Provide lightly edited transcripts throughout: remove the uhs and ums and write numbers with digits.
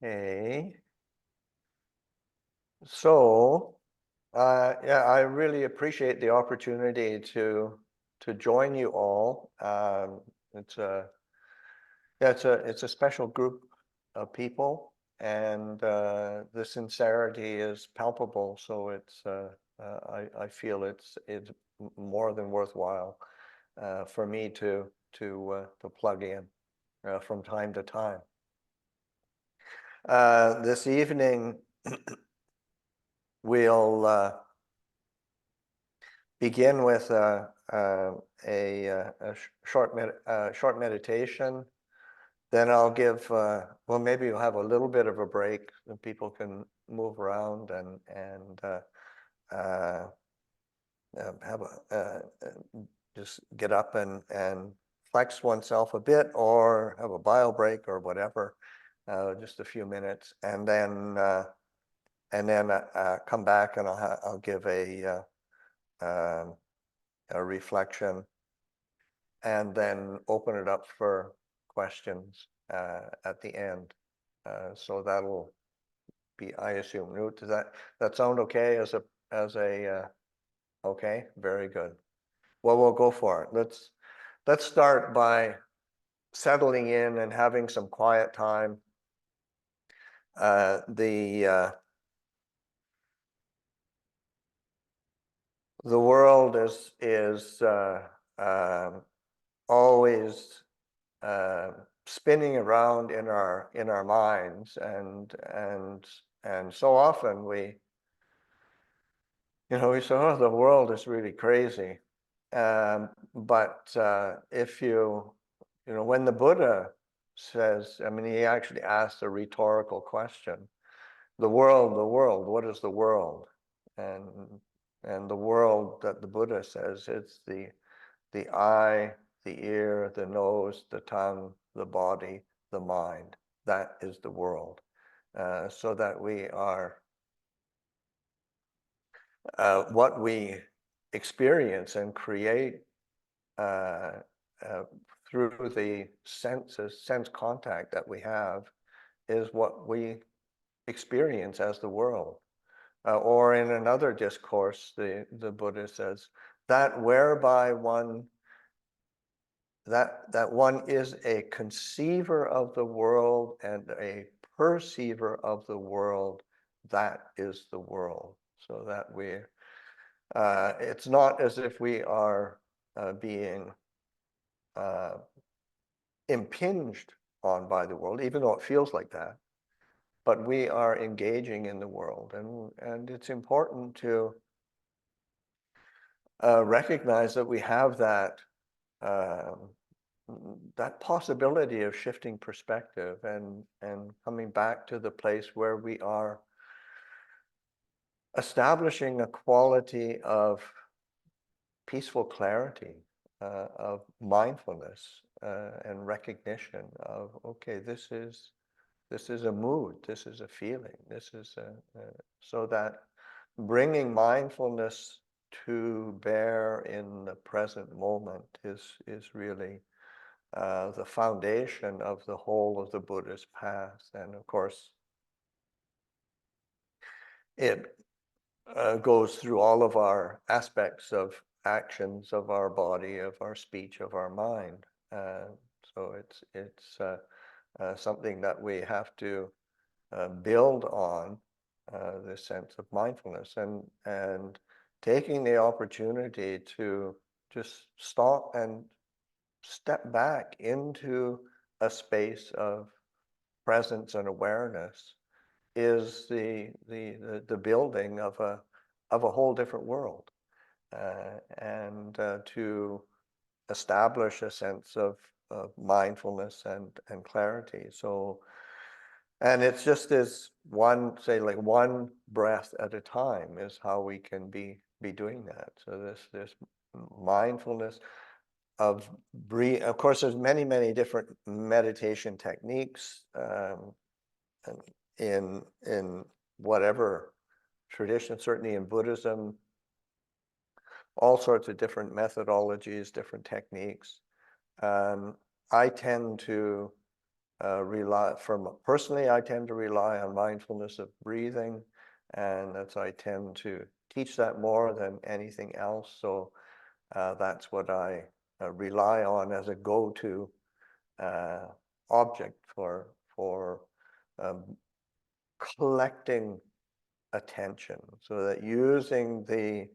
Okay. So, yeah, I really appreciate the opportunity to join you all. It's a yeah, it's a special group of people, and the sincerity is palpable. So I feel it's more than worthwhile for me to plug in from time to time. This evening, we'll begin with a short meditation. Then I'll give, well, maybe we'll have a little bit of a break and people can move around and have just get up and flex oneself a bit or have a bio break or whatever, just a few minutes, and then come back and I'll give a reflection and then open it up for questions at the end. So that'll be, I assume. Does that sound okay as a okay? Very good. Well, we'll go for it. Let's start by settling in and having some quiet time. The world is always spinning around in our minds, and so often we say, oh, the world is really crazy. But if when the Buddha says, I mean, he actually asked a rhetorical question: the world, what is the world? And the world that the Buddha says, it's the eye, the ear, the nose, the tongue, the body, the mind. That is the world. So that we are what we experience and create through the sense contact that we have, is what we experience as the world. Or in another discourse, the Buddha says that whereby one is a conceiver of the world and a perceiver of the world, that is the world. So that it's not as if we are being impinged on by the world, even though it feels like that, but we are engaging in the world, and it's important to recognize that we have that possibility of shifting perspective and coming back to the place where we are establishing a quality of peaceful clarity, of mindfulness, and recognition of, okay, this is a mood, this is a feeling, this is so that bringing mindfulness to bear in the present moment is really the foundation of the whole of the Buddhist path. And of course, it goes through all of our aspects of actions of our body, of our speech, of our mind. So it's something that we have to build on, this sense of mindfulness, and taking the opportunity to just stop and step back into a space of presence and awareness is the building of a whole different world, and to establish a sense of mindfulness and clarity. So, and it's just as one breath at a time is how we can be doing that. So this mindfulness of breathe. Of course, there's many different meditation techniques, in whatever tradition, certainly in Buddhism, all sorts of different methodologies, different techniques. I tend to personally, I tend to rely on mindfulness of breathing, and I tend to teach that more than anything else. So that's what I rely on as a go-to object for um, collecting attention, so that using the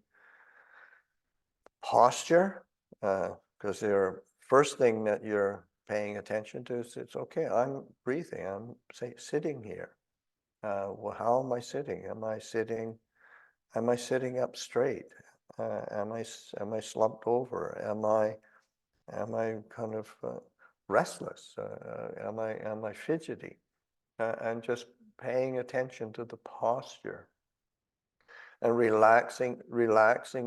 posture, because your first thing that you're paying attention to is, it's okay, I'm breathing, I'm sitting here. Well, how am I sitting? Am I sitting up straight? Am I slumped over? Am I kind of restless? Am I fidgety? And just paying attention to the posture and relaxing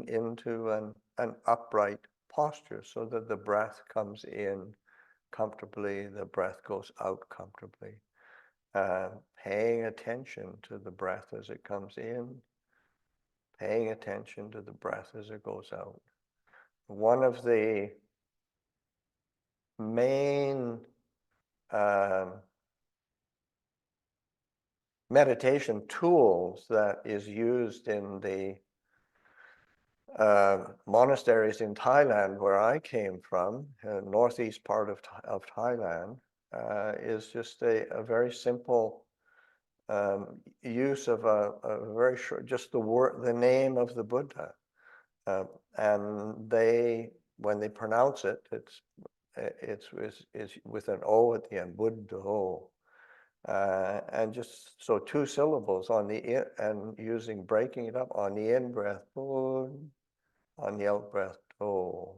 into an upright posture, so that the breath comes in comfortably, the breath goes out comfortably. Paying attention to the breath as it comes in, paying attention to the breath as it goes out. One of the main meditation tools that is used in the monasteries in Thailand, where I came from, northeast part of Thailand, is just a very simple use of a very short, just the name of the Buddha, and when they pronounce it, it's with an O at the end, Buddha. And just so 2 syllables on the in, and breaking it up on the in breath, Bud, on the out breath, Do.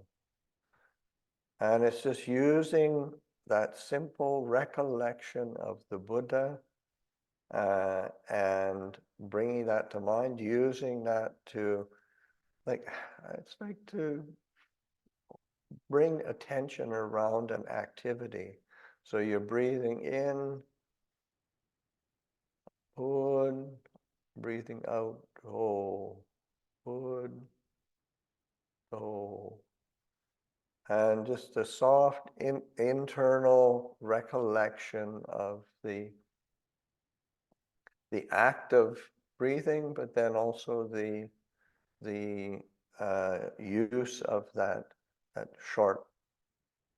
And it's just using that simple recollection of the Buddha and bringing that to mind, using that to, it's like to bring attention around an activity. So you're breathing in, Bud, breathing out, Do, Bud, Do. And just a soft internal recollection of the act of breathing, but then also the use of that short,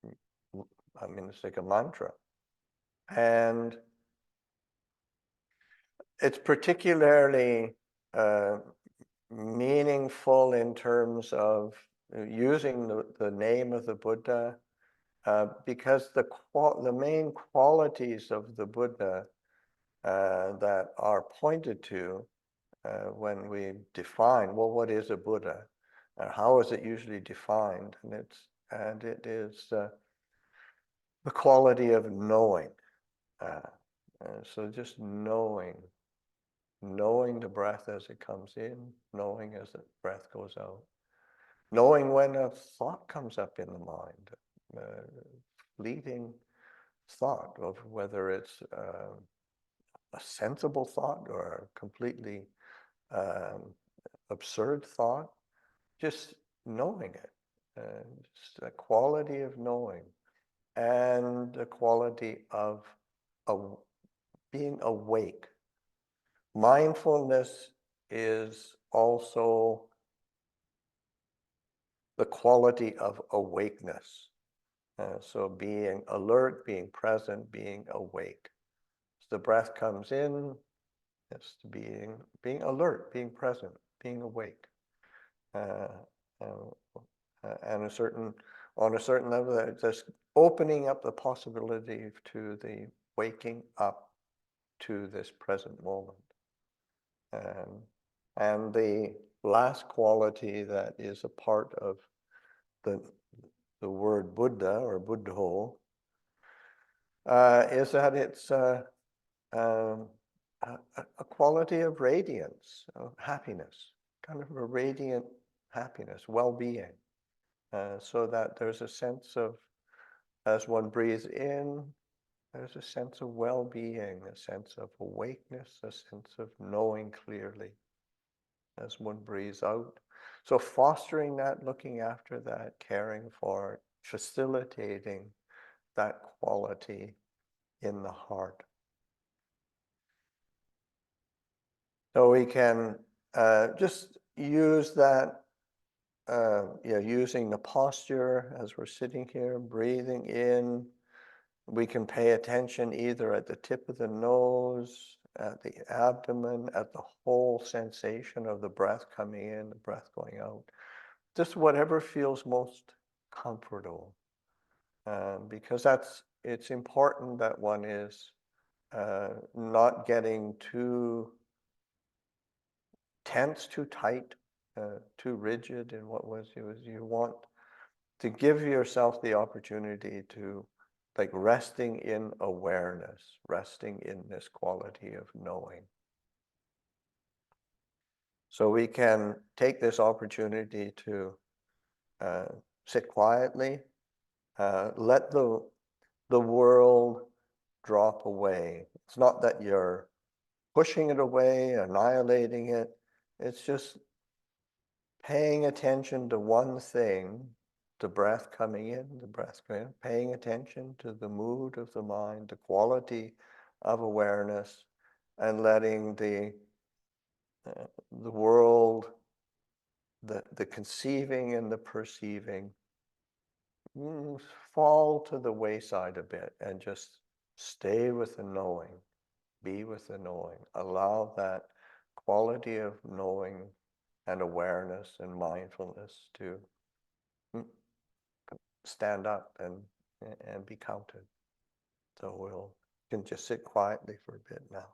it's like a mantra. And it's particularly meaningful in terms of using the name of the Buddha, because the main qualities of the Buddha that are pointed to when we define, well, what is a Buddha? How is it usually defined? And it is the quality of knowing. So just knowing the breath as it comes in, knowing as the breath goes out, knowing when a thought comes up in the mind, fleeting thought of whether it's a sensible thought or a completely absurd thought, just knowing it, just a quality of knowing, and the quality of being awake. Mindfulness is also the quality of awakeness. So being alert, being present, being awake. As the breath comes in, it's being alert, being present, being awake. And on a certain level, it's just opening up the possibility to the waking up to this present moment. And the last quality that is a part of the word Buddha or Buddho is that it's a quality of radiance, of happiness, kind of a radiant happiness, well-being, so that there's a sense of, as one breathes in, there's a sense of well-being, a sense of awakeness, a sense of knowing clearly as one breathes out. So fostering that, looking after that, caring for it, facilitating that quality in the heart. So we can just use that, using the posture as we're sitting here, breathing in. We can pay attention either at the tip of the nose, at the abdomen, at the whole sensation of the breath coming in, the breath going out. Just whatever feels most comfortable. Because it's important that one is not getting too tense, too tight, too rigid in what was you want to give yourself the opportunity to, like, resting in awareness, resting in this quality of knowing. So we can take this opportunity to sit quietly, let the world drop away. It's not that you're pushing it away, annihilating it. It's just paying attention to one thing, the breath coming in, the breath going in, paying attention to the mood of the mind, the quality of awareness, and letting the world, the conceiving and the perceiving fall to the wayside a bit and just stay with the knowing, be with the knowing, allow that quality of knowing and awareness and mindfulness to stand up and be counted. So we'll can just sit quietly for a bit now.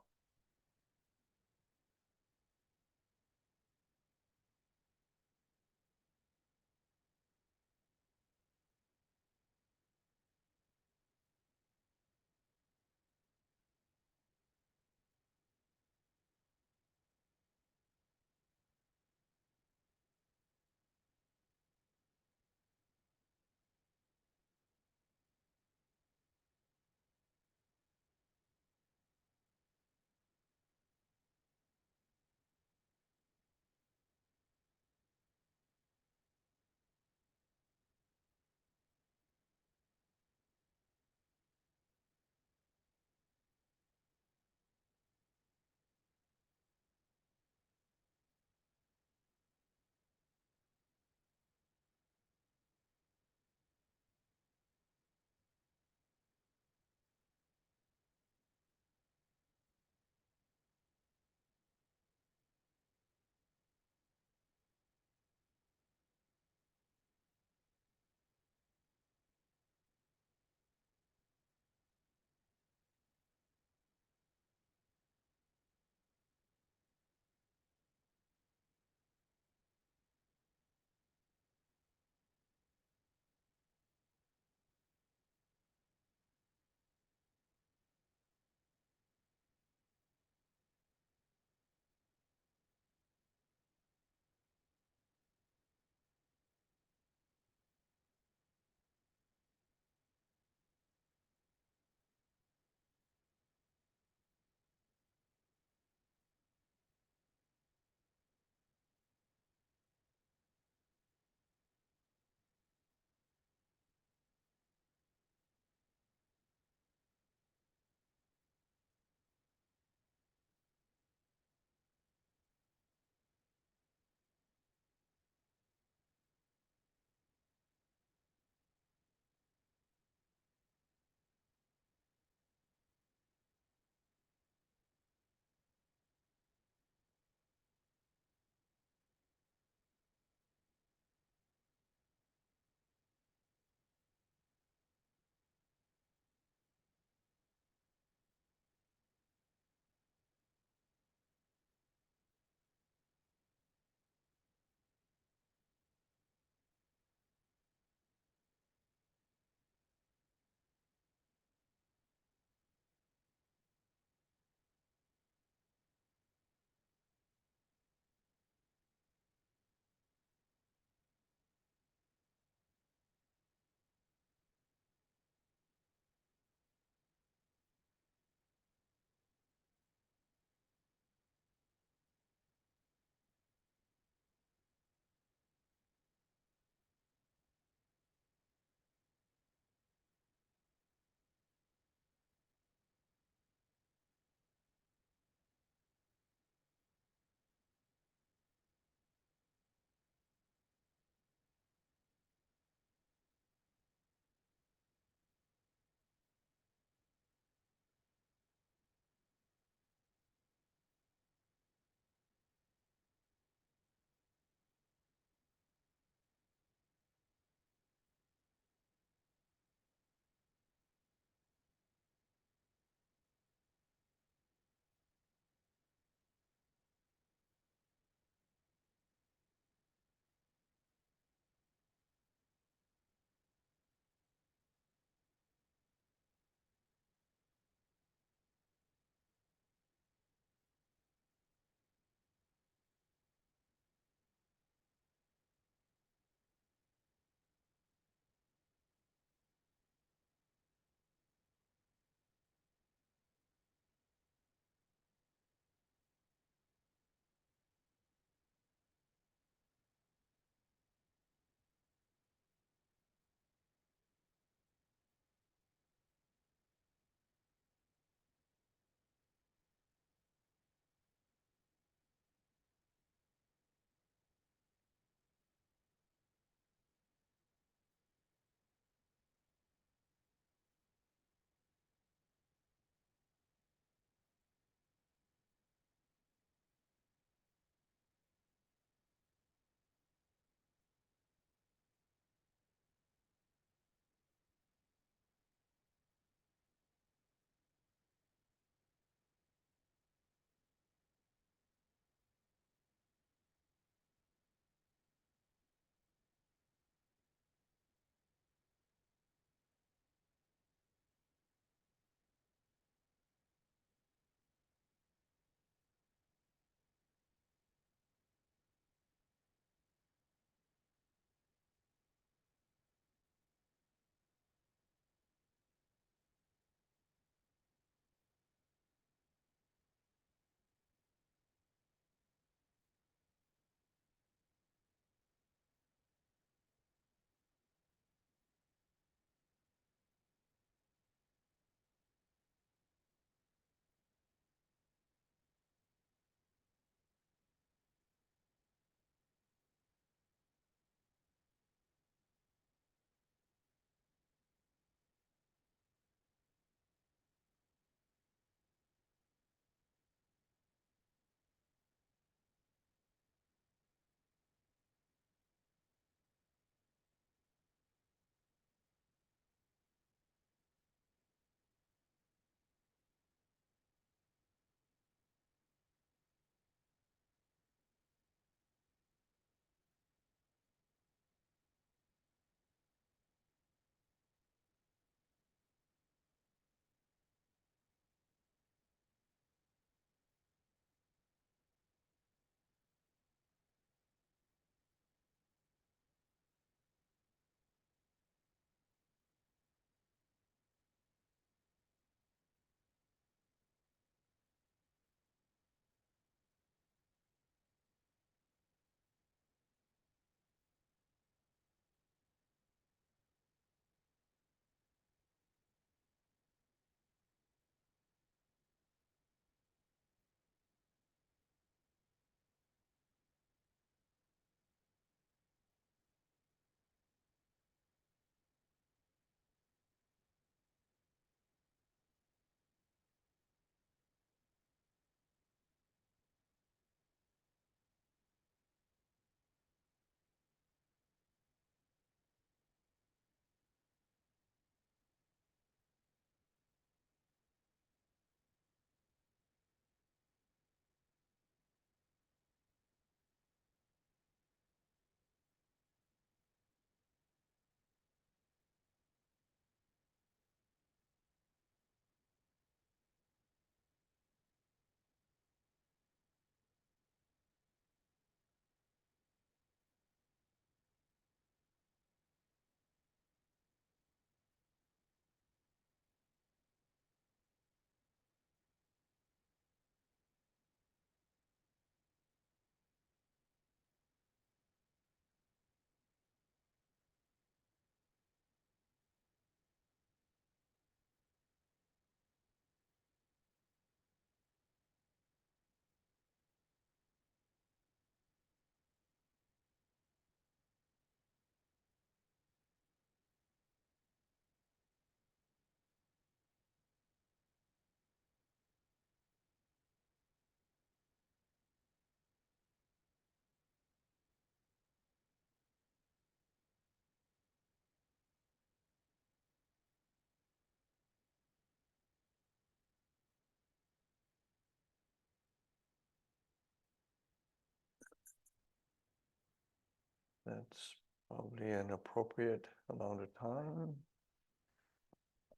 that's probably an appropriate amount of time.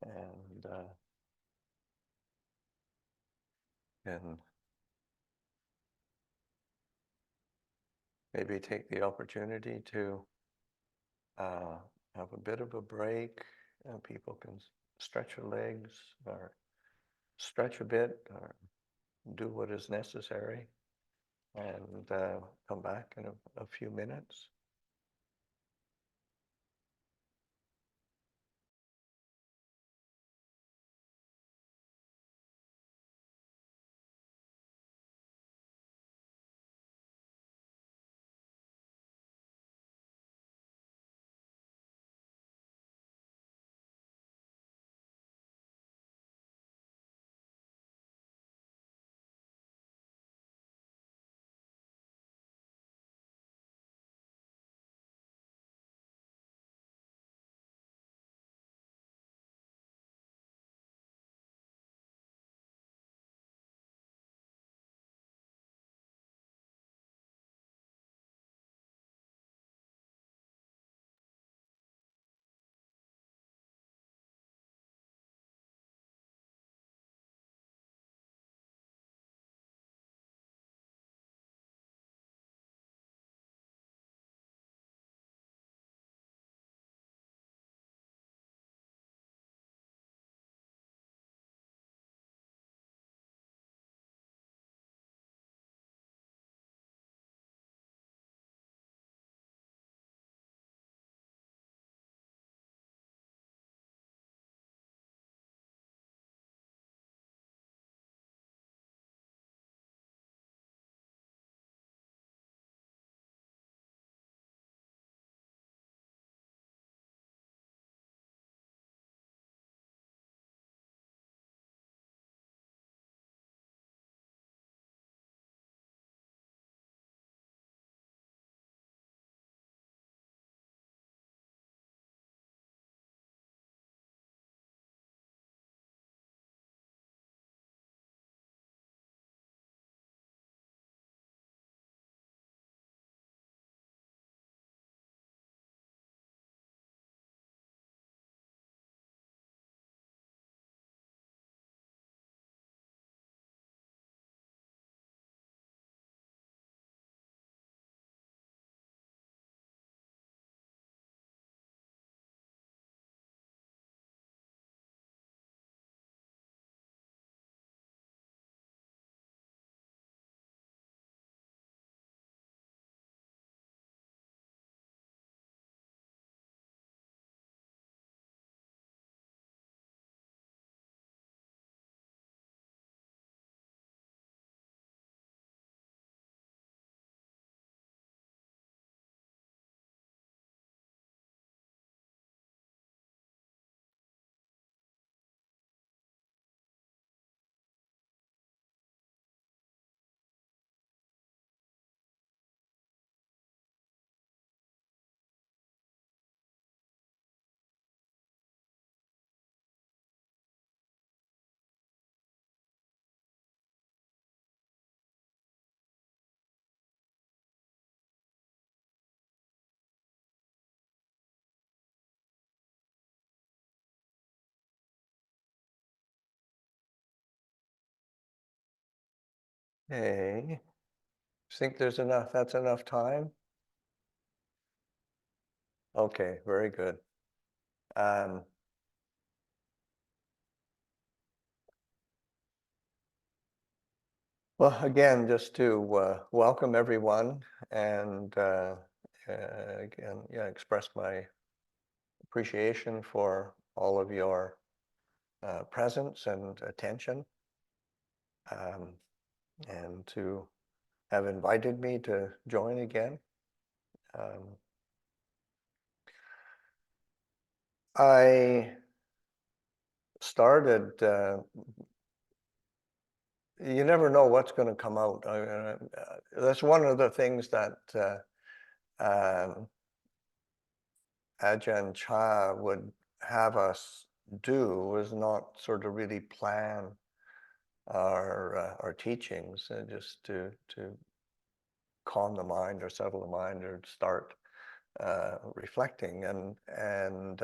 And can maybe take the opportunity to have a bit of a break. People can stretch their legs or stretch a bit or do what is necessary, and come back in a few minutes. Okay. Think there's enough, that's enough time? Okay, very good. Um, well, again, just to welcome everyone, and again, yeah, express my appreciation for all of your presence and attention, um, and to have invited me to join again. Um, I started, you never know what's going to come out. That's one of the things that um, Ajahn Chah would have us do, was not sort of really plan our teachings, just to calm the mind or settle the mind or start reflecting, and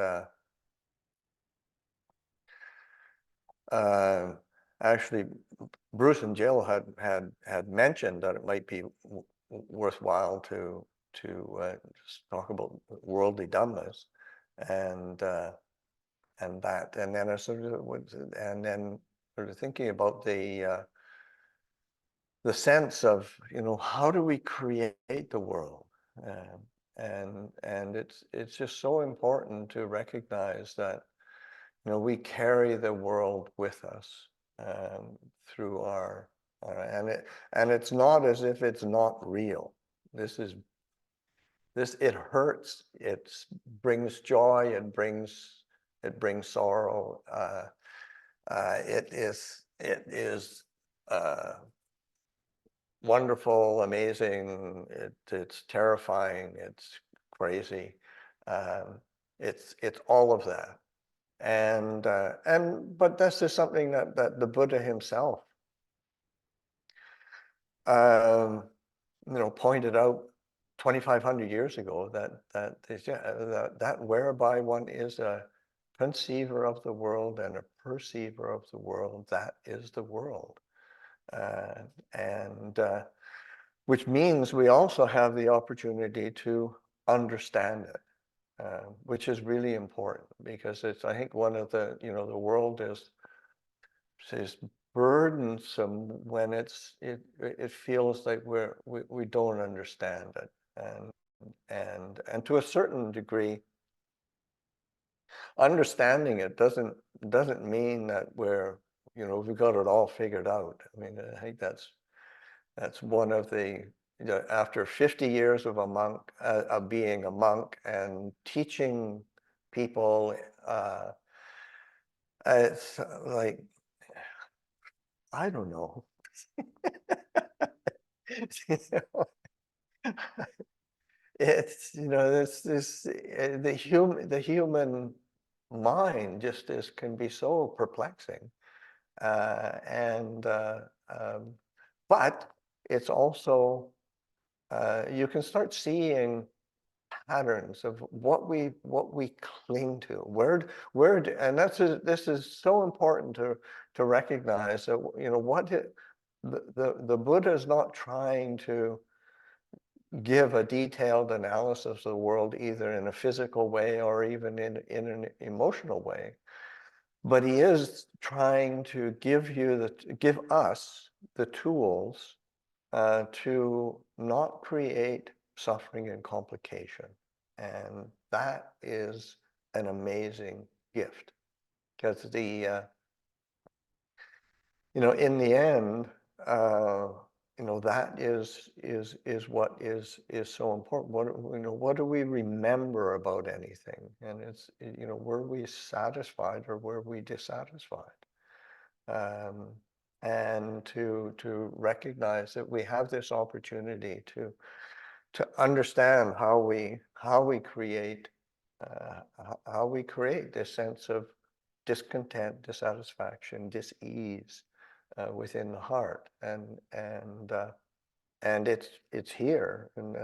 actually, Bruce and Jill had mentioned that it might be worthwhile to just talk about worldly dhammas, and that, and then I sort of and then sort of thinking about the sense of, how do we create the world, and it's just so important to recognize that we carry the world with us, through our and it's not as if it's not real. It hurts, it brings joy, it brings sorrow. It is wonderful, amazing. It's terrifying. It's crazy. It's all of that. But this is something that the Buddha himself, pointed out 2,500 years ago, that whereby one is a conceiver of the world and a perceiver of the world, that is the world. And which means we also have the opportunity to understand it, which is really important, because I think one of the world is burdensome when it feels like we don't understand it, and to a certain degree, understanding it doesn't mean that we've got it all figured out. I mean, I think that's one of the, after 50 years of of being a monk and teaching people, it's like, I don't know. It's the human mind just can be so perplexing, and but it's also, you can start seeing patterns of what we cling to, and this is so important to recognize that, the Buddha is not trying to give a detailed analysis of the world, either in a physical way or even in an emotional way, but he is trying to give us the tools, to not create suffering and complication. And that is an amazing gift, because in the end, that is what is so important. What do we remember about anything? And it's, were we satisfied or were we dissatisfied? And to recognize that we have this opportunity to understand how we create this sense of discontent, dissatisfaction, dis-ease, within the heart, and it's here, and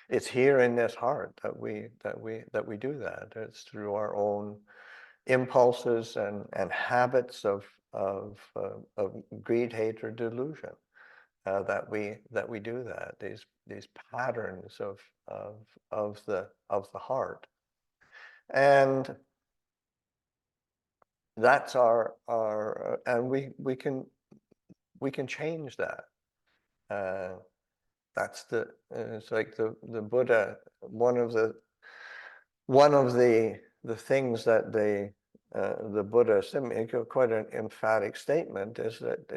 it's here in this heart that we do that. It's through our own impulses and habits of greed, hatred, delusion, that we do that. These patterns of the heart, and that's and we can change that. That's it's like the Buddha. One of the things that the Buddha, quite an emphatic statement, is that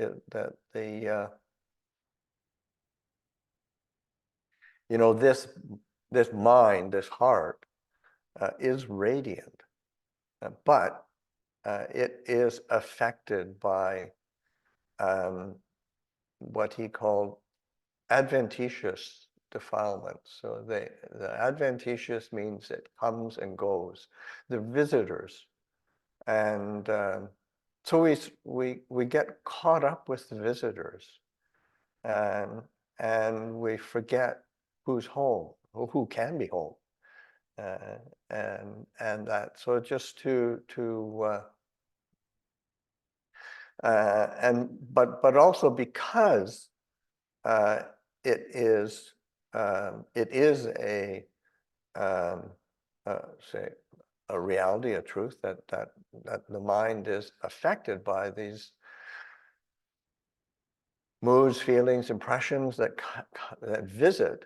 this mind, this heart, is radiant, but it is affected by, what he called adventitious defilements. So the adventitious means it comes and goes, the visitors, and so we get caught up with the visitors, and we forget who's home. who can be whole, and that, so just to and but also because it is a say a reality, a truth that the mind is affected by these moods, feelings, impressions that visit,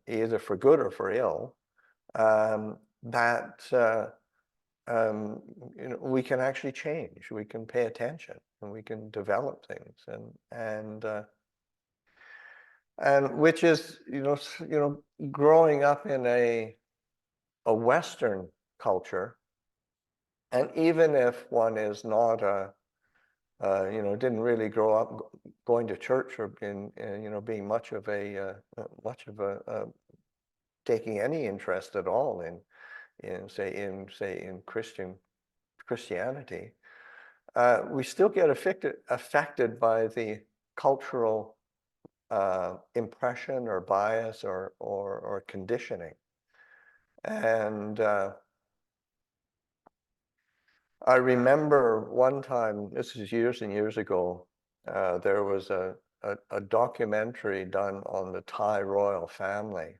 either for good or for ill, that we can actually change. We can pay attention, and we can develop things, and which is growing up in a Western culture, and even if one is not didn't really grow up going to church or being much of a taking any interest at all in Christianity, we still get affected by the cultural impression or bias or conditioning. And I remember one time, this is years and years ago, there was a documentary done on the Thai royal family.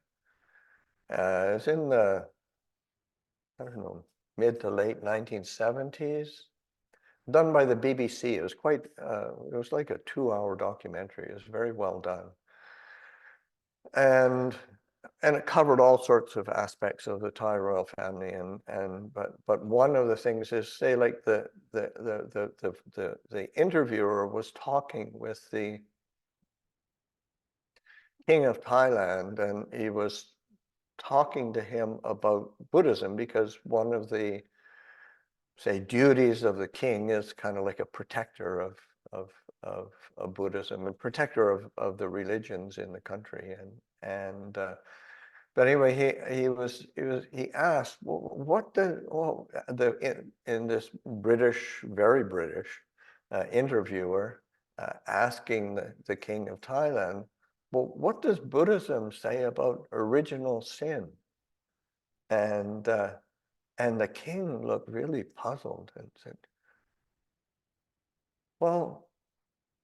It's in the, I don't know, mid to late 1970s, done by the BBC. It was quite, it was like a 2-hour documentary. It was very well done. And it covered all sorts of aspects of the Thai royal family, but one of the things is, say, like the interviewer was talking with the king of Thailand, and he was talking to him about Buddhism, because one of the, say, duties of the king is kind of like a protector of Buddhism, and protector of the religions in the country, and but anyway, he asked, well, what in this very British interviewer asking the king of Thailand, well, what does Buddhism say about original sin? And the king looked really puzzled and said, well,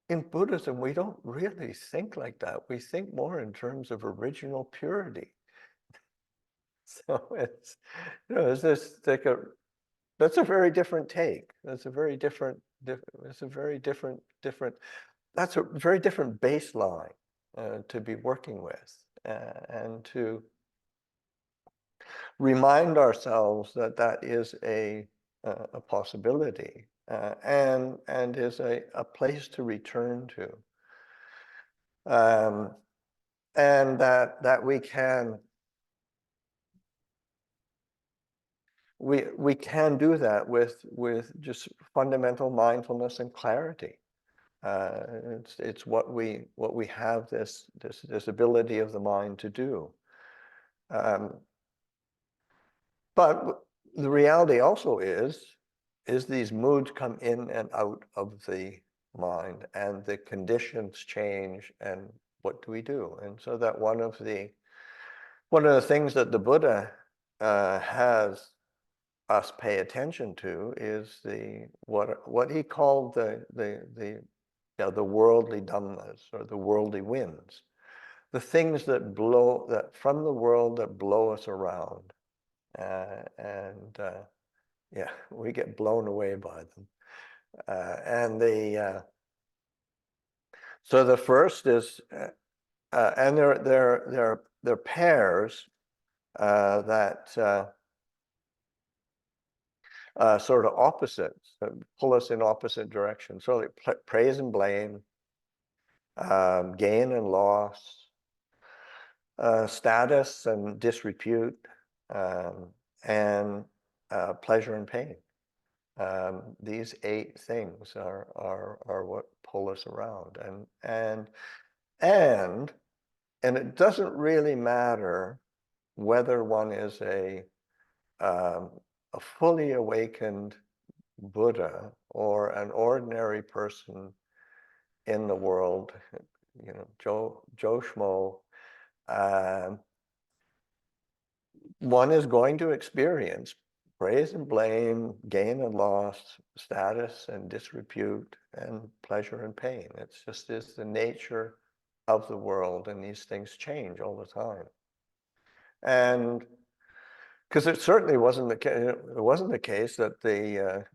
in Buddhism, we don't really think like that. We think more in terms of original purity. So it's this like that's a very different take. That's a very different that's a very different baseline to be working with, and to remind ourselves that that is a possibility, and is a place to return to, and that we can do that with just fundamental mindfulness and clarity. It's what we have this ability of the mind to do. But the reality also is these moods come in and out of the mind, and the conditions change, and what do we do? And so that one of the things that the Buddha has us pay attention to is what he called the worldly dhammas, or the worldly winds, the things that from the world that blow us around, and yeah, we get blown away by them. So the first is, and they're pairs that sort of opposites, pull us in opposite directions. So like praise and blame, gain and loss, status and disrepute, and pleasure and pain. These 8 things are what pull us around, and it doesn't really matter whether one is a fully awakened Buddha or an ordinary person in the world, Joe Schmo, one is going to experience praise and blame, gain and loss, status and disrepute, and pleasure and pain. It's just is the nature of the world, and these things change all the time. And because it certainly wasn't the case, it wasn't the case that the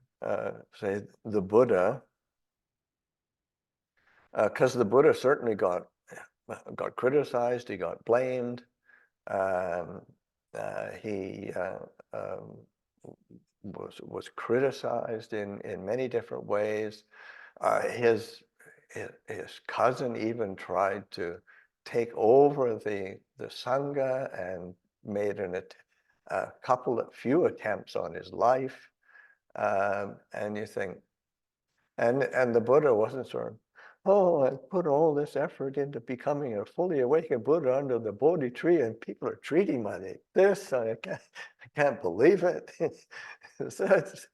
say the Buddha, because the Buddha certainly got criticized, he got blamed, um, he was criticized in many different ways. His cousin even tried to take over the sangha and made a few attempts on his life. And you think, and the Buddha wasn't sort of, oh, I put all this effort into becoming a fully awakened Buddha under the Bodhi tree, and people are treating me like this. I can't believe it. So it's,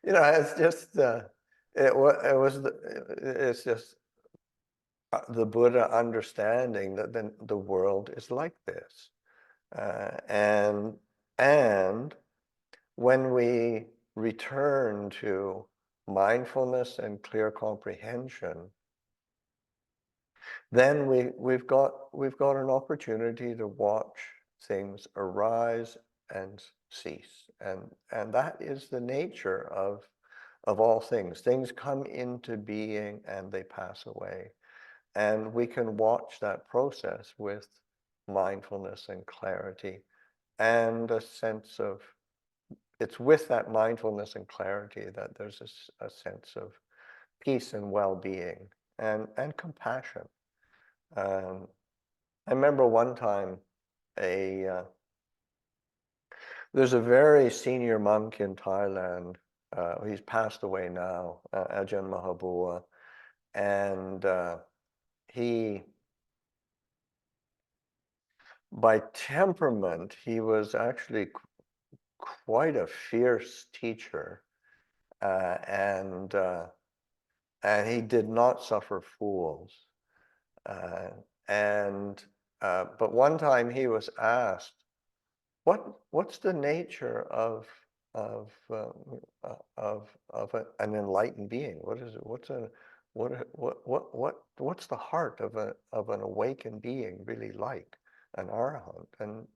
it's just it's just the Buddha understanding that the world is like this, and when we return to mindfulness and clear comprehension, then we've got an opportunity to watch things arise and cease, and that is the nature of all things. Things come into being and they pass away, and we can watch that process with mindfulness and clarity, and a sense of, it's with that mindfulness and clarity that there's a sense of peace and well-being and compassion. I remember one time there's a very senior monk in Thailand. He's passed away now, Ajahn Mahabua, and he, by temperament, he was actually quite a fierce teacher, and he did not suffer fools. But one time he was asked, what's the nature of an enlightened being? What is it? What's the heart of an awakened being really like, an arahant? And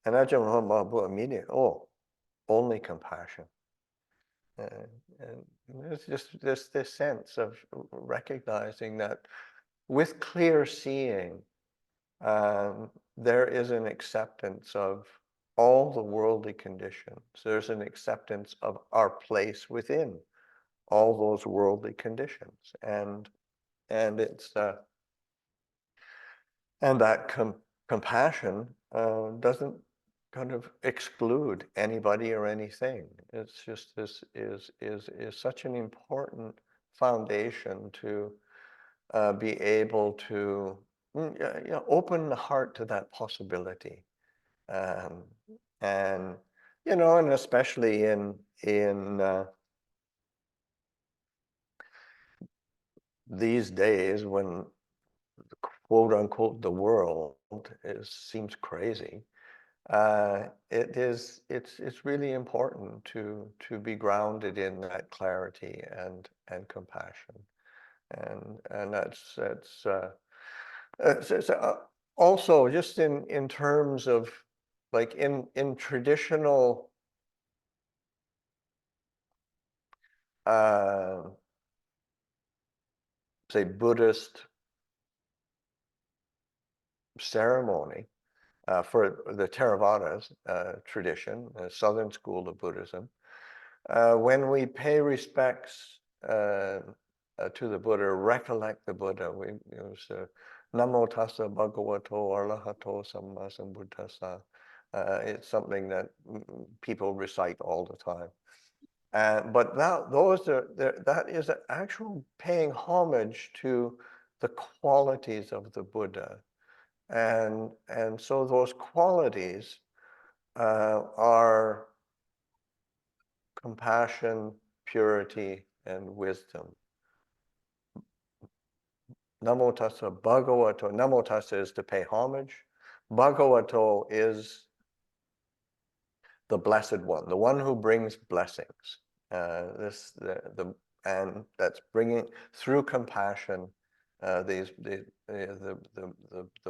Ajahn Mahabua immediately, only compassion. And it's just this sense of recognizing that with clear seeing, there is an acceptance of all the worldly conditions. There's an acceptance of our place within all those worldly conditions, and it's and that compassion doesn't kind of exclude anybody or anything. It's just this is such an important foundation to be able to open the heart to that possibility, um, and and especially in these days when quote unquote the world seems crazy. It's really important to be grounded in that clarity and compassion, and that's also just in terms of, like, in traditional say Buddhist ceremony, for the Theravada tradition, the Southern school of Buddhism, when we pay respects to the Buddha, recollect the Buddha, we use Namo Tassa Bhagavato Arahato Samma Sambuddhassa. It's something that people recite all the time. But that is an actual paying homage to the qualities of the Buddha. And so those qualities are compassion, purity, and wisdom. Namo Tassa Bhagavato. Namo Tassa is to pay homage. Bhagavato is the Blessed One, the one who brings blessings. And that's bringing through compassion. The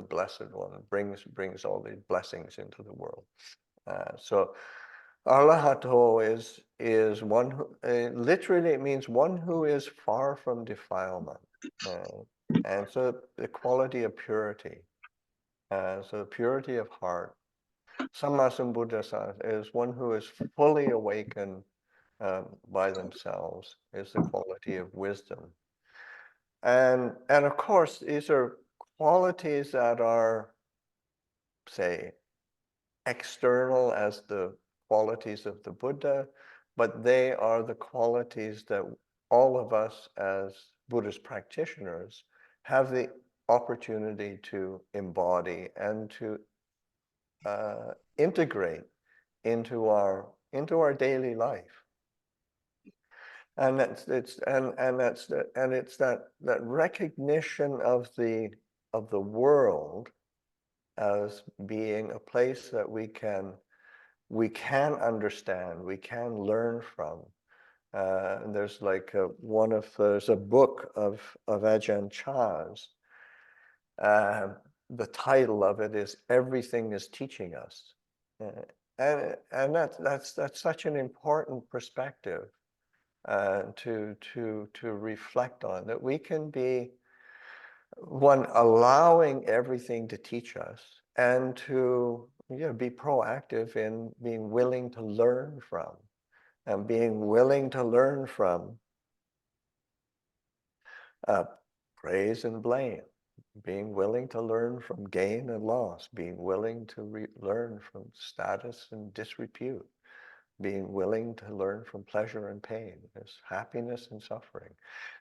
Blessed One brings all these blessings into the world. So Arahato is one who literally it means one who is far from defilement, and so the quality of purity, so the purity of heart. Sammasambuddhasa is one who is fully awakened by themselves, is the quality of wisdom. And of course, these are qualities that are, say, external as the qualities of the Buddha, but they are the qualities that all of us as Buddhist practitioners have the opportunity to embody and to integrate into our daily life. And it's that recognition of the world as being a place that we can understand, we can learn from. And there's like there's a book of Ajahn Chah's. The title of it is "Everything is Teaching Us," and that's such an important perspective to reflect on, that we can be one allowing everything to teach us, and to be proactive in being willing to learn from, and being willing to learn from praise and blame, being willing to learn from gain and loss, being willing to learn from status and disrepute, being willing to learn from pleasure and pain, there's happiness and suffering.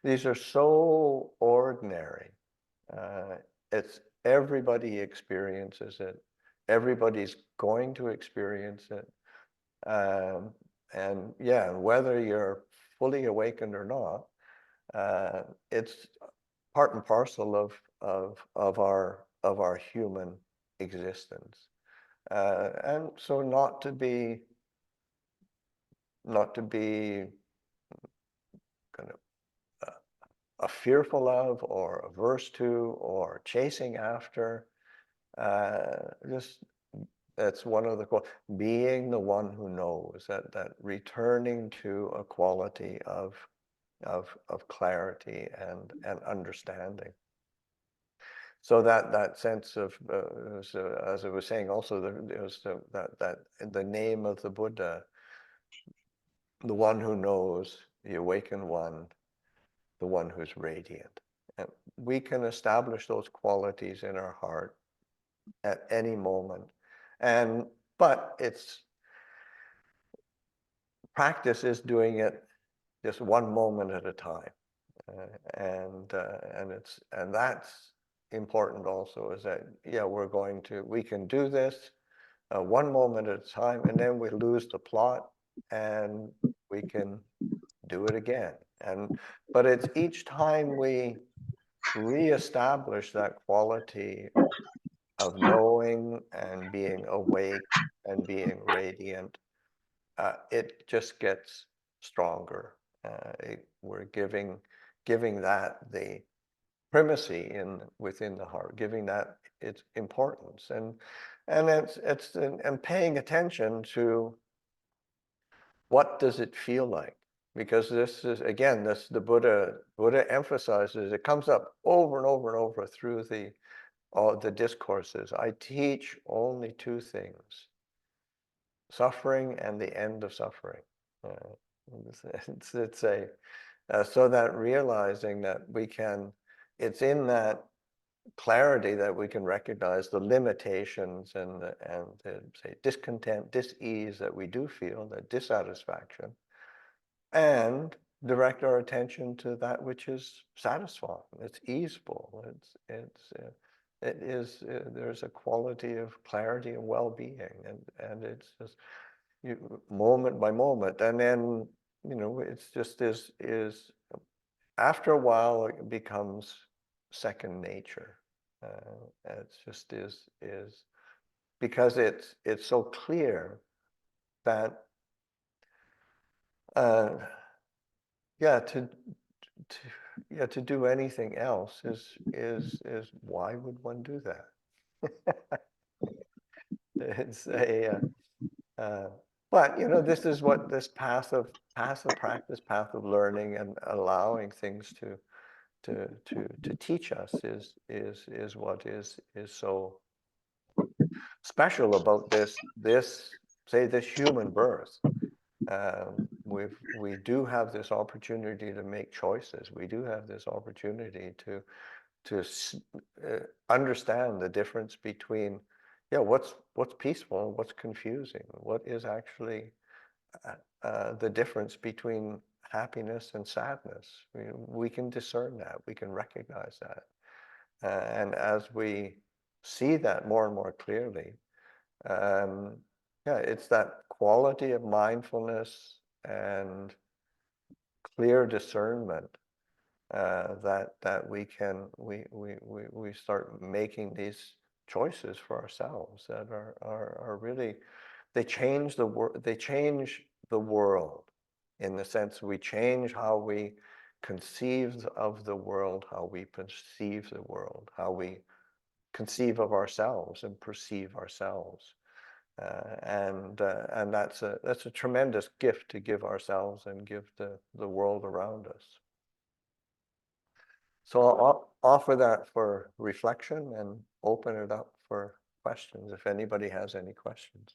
These are so ordinary. It's everybody experiences it. Everybody's going to experience it. And yeah, whether you're fully awakened or not, it's part and parcel of our human existence. And so not to be kind of fearful of, or averse to, or chasing after. Just that's one of the being the one who knows, that returning to a quality of clarity and understanding. So that sense of, as I was saying, also there's that the name of the Buddha, the one who knows, the awakened one, the one who's radiant. And we can establish those qualities in our heart at any moment. But it's practice is doing it just one moment at a time. And that's important also, is that, yeah, we can do this one moment at a time, and then we lose the plot and we can do it again. But it's each time we reestablish that quality of knowing and being awake and being radiant, it just gets stronger. We're giving that the primacy within the heart, giving that its importance, and paying attention to what does it feel like. Because this is, again, the Buddha emphasizes, it comes up over and over and over through all the discourses. I teach only two things: suffering and the end of suffering. It's so that realizing that it's in that clarity that we can recognize the limitations and the say discontent, dis-ease that we do feel, that dissatisfaction, and direct our attention to that which is satisfying, it's easeful, there's a quality of clarity and well-being, and it's just moment by moment. And then it's just is after a while it becomes second nature. It's just is because it's so clear that yeah, to do anything else is why would one do that? It's a but this is what this passive practice, path of learning and allowing things to teach us is what is so special about this human birth. We do have this opportunity to make choices. We do have this opportunity to understand the difference between, what's peaceful and what's confusing. What is actually the difference between happiness and sadness. We can discern that. We can recognize that. And as we see that more and more clearly, it's that quality of mindfulness and clear discernment that we start making these choices for ourselves that are really, they change the world in the sense we change how we conceive of the world, how we perceive the world, how we conceive of ourselves and perceive ourselves. And that's a tremendous gift to give ourselves and give the world around us. So I'll offer that for reflection and open it up for questions if anybody has any questions.